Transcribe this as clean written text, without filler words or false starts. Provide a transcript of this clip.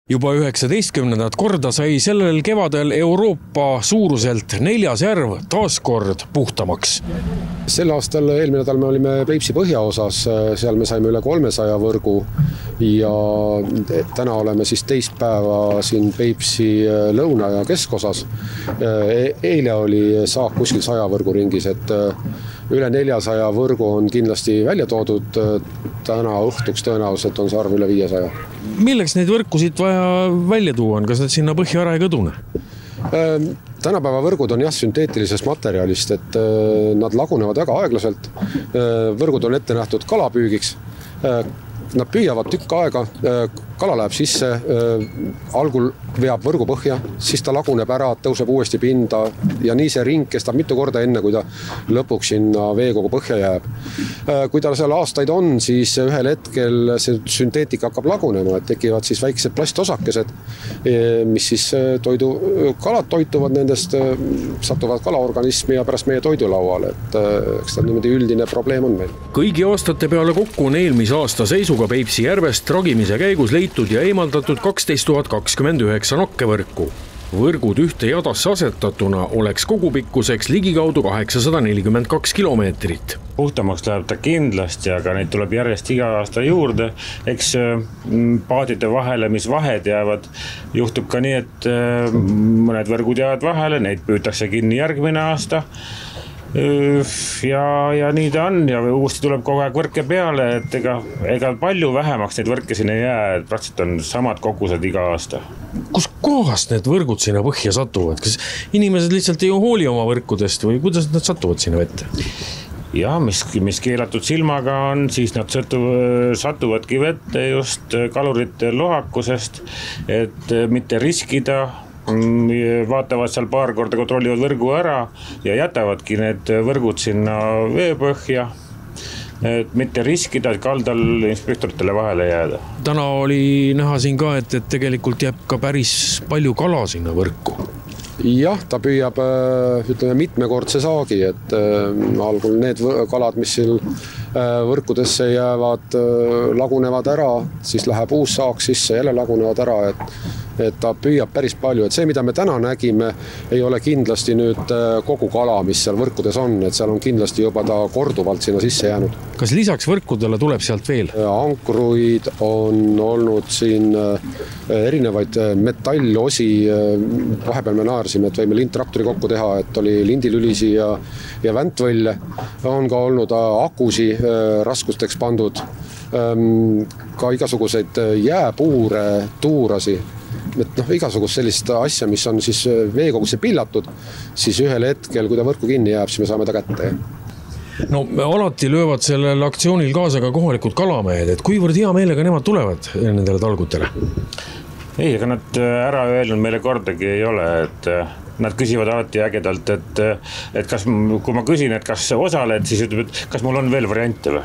Juba 19. korda sai sellel kevadel Euroopa suuruselt 4. järv taaskord puhtamaks. Sel aastal eelmine nädal me olime Peipsi põhjaosas, seal me saime üle 300 võrgu ja täna oleme siis teist päeva siin Peipsi lõuna- ja keskosas. Eile oli saak kuskil 100 võrgu ringis, et üle 400 võrgu on kindlasti välja toodud, täna õhtuks tõenäoliselt on see arv üle 500. Milleks neid võrkusid vaja välja tuua on? Kas need sinna põhja ära ei kõdune? Tänapäeva võrgud on sünteetilisest materjalist, et nad lagunevad väga aeglaselt. Võrgud on ette nähtud kalapüügiks. Nad püüavad tükk aega, kala läheb sisse, algul veab võrgu põhja, siis ta laguneb ära, tõuseb uuesti pinda ja nii see ring kestab mitu korda enne, kui ta lõpuks sinna veekogu põhja jääb. Kui ta seal aastaid on, siis ühel hetkel see sünteetika hakkab lagunema, et tekivad siis väiksed plastosakesed, mis siis kalad toituvad nendest, satuvad kalaorganismi ja pärast meie toidulauale, et eks ta niimoodi üldine probleem on meil. Kõigi aastate peale kokku on eelmise aasta seisuga Peipsi järvest tragimise käigus leitud ja eemaldatud 12 029 nokkevõrku. Võrgud ühte jadasse asetatuna oleks kogupikkuseks ligikaudu 842 kilomeetrit. Puhtamaks läheb ta kindlasti, aga neid tuleb järjest iga aasta juurde. Eks paadide vahele, mis vahed jäävad, juhtub ka nii, et mõned võrgud jäävad vahele, neid püütakse kinni järgmine aasta. Ja nii ta on ja uuesti tuleb kogu aeg võrke peale, et ega palju vähemaks neid võrke siin ei jää, et praktiliselt on samad kogused iga aasta. Kus kohast need võrgud sinna põhja satuvad? Kas inimesed lihtsalt ei hooli oma võrkudest või kuidas nad satuvad sinna vette? Ja, mis keelatud silmaga on, siis nad satuvadki vette just kalurite lohakusest, et mitte riskida, vaatavad seal paar korda, kontrollivad võrgu ära ja jätavadki need võrgud sinna veepõhja, et mitte riskida, et kaldal inspektoritele vahele jääda. Täna oli näha siin ka, et tegelikult jääb ka päris palju kala sinna võrku. Jah, ta püüab mitmekordse saagi, et algul need kalad, mis siin võrkudesse jäävad, lagunevad ära, siis läheb uus saak sisse, jälle lagunevad ära, et ta püüab päris palju, et see, mida me täna nägime, ei ole kindlasti nüüd kogu kala, mis seal võrkudes on, et seal on kindlasti juba ta korduvalt sinna sisse jäänud. Kas lisaks võrkudele tuleb sealt veel? Ankruid on olnud siin erinevaid metallosi, vahepeal me naersime, et võime lindtraktori kokku teha, et oli lindilülisi ja väntvõlle, on ka olnud akusi raskusteks pandud, ka igasuguseid jääpuure, tuurasi, et igasugust sellist asja, mis on siis veekogusse pillatud, siis ühel hetkel, kui ta võrku kinni jääb, siis me saame ta kätte. No alati löövad sellel aktsioonil kaasa ka kohalikud kalamehed, et kuivõrd hea meelega nemad tulevad nendele talgutele? Ei, aga nad ära öelnud meile kordagi ei ole, et nad küsivad alati ägedalt, et kas, kui ma küsin, et kas osaled, siis ütleb, et kas mul on veel variante või?